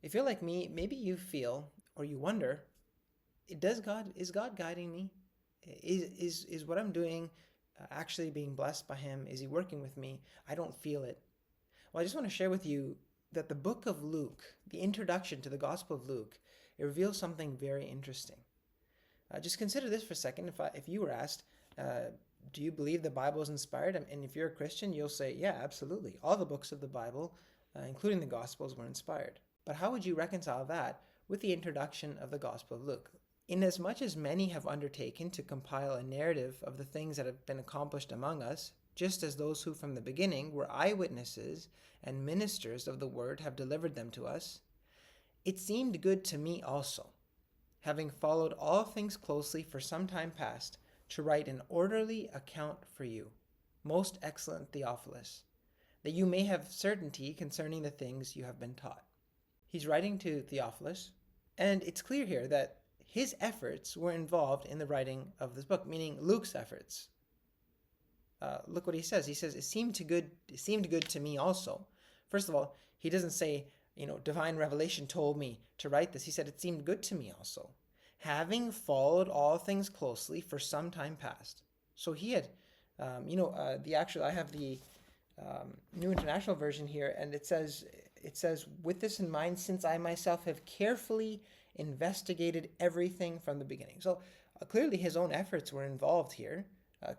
If you're like me, maybe you feel or you wonder, is God guiding me? Is what I'm doing actually being blessed by him? Is he working with me? I don't feel it. Well, I just want to share with you that the book of Luke, the introduction to the Gospel of Luke, it reveals something very interesting. Just consider this for a second. If you were asked, do you believe the Bible is inspired? And if you're a Christian, you'll say, yeah, absolutely. All the books of the Bible, including the Gospels, were inspired. But how would you reconcile that with the introduction of the Gospel of Luke? Inasmuch as many have undertaken to compile a narrative of the things that have been accomplished among us, just as those who from the beginning were eyewitnesses and ministers of the word have delivered them to us, it seemed good to me also, having followed all things closely for some time past, to write an orderly account for you, most excellent Theophilus, that you may have certainty concerning the things you have been taught. He's writing to Theophilus, and it's clear here that his efforts were involved in the writing of this book, meaning Luke's efforts. Look what he says. He says, it seemed good to me also. First of all, he doesn't say, divine revelation told me to write this. He said, it seemed good to me also, having followed all things closely for some time past. So he had, I have the New International Version here, and it says, with this in mind, since I myself have carefully investigated everything from the beginning. So clearly his own efforts were involved here,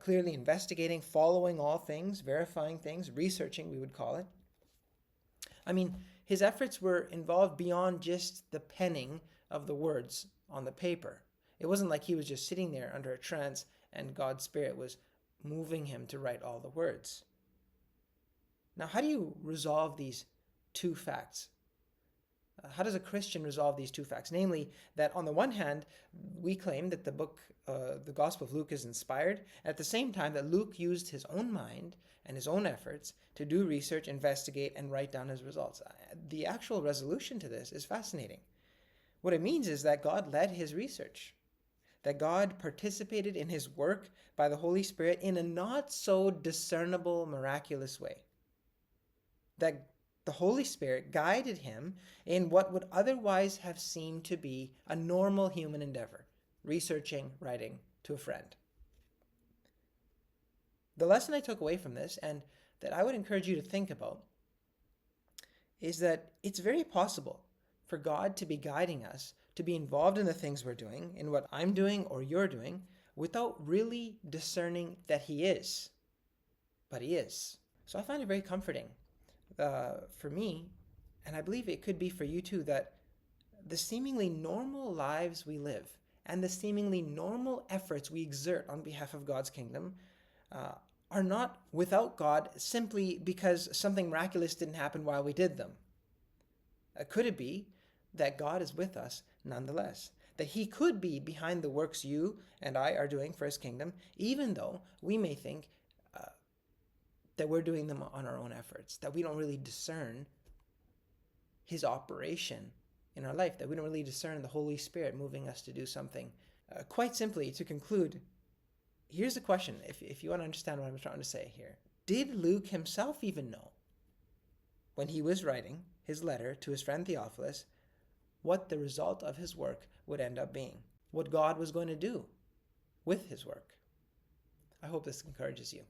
clearly investigating, following all things, verifying things, researching, we would call it. I mean, his efforts were involved beyond just the penning of the words on the paper. It wasn't like he was just sitting there under a trance and God's Spirit was moving him to write all the words. Now, how do you resolve these two facts? How does a Christian resolve these two facts? Namely, that on the one hand, we claim that the Gospel of Luke is inspired, at the same time that Luke used his own mind and his own efforts to do research, investigate, and write down his results. The actual resolution to this is fascinating. What it means is that God led his research, that God participated in his work by the Holy Spirit in a not so discernible, miraculous way. That the Holy Spirit guided him in what would otherwise have seemed to be a normal human endeavor, researching, writing to a friend. The lesson I took away from this, and that I would encourage you to think about, is that it's very possible for God to be guiding us, to be involved in the things we're doing, in what I'm doing or you're doing, without really discerning that he is. But he is. So I find it very comforting for me, and I believe it could be for you too, that the seemingly normal lives we live and the seemingly normal efforts we exert on behalf of God's kingdom are not without God simply because something miraculous didn't happen while we did them. Could it be that God is with us nonetheless? That he could be behind the works you and I are doing for his kingdom, even though we may think that we're doing them on our own efforts, that we don't really discern his operation in our life, that we don't really discern the Holy Spirit moving us to do something. Quite simply, to conclude, here's the question, if you want to understand what I'm trying to say here. Did Luke himself even know, when he was writing his letter to his friend Theophilus, what the result of his work would end up being? What God was going to do with his work? I hope this encourages you.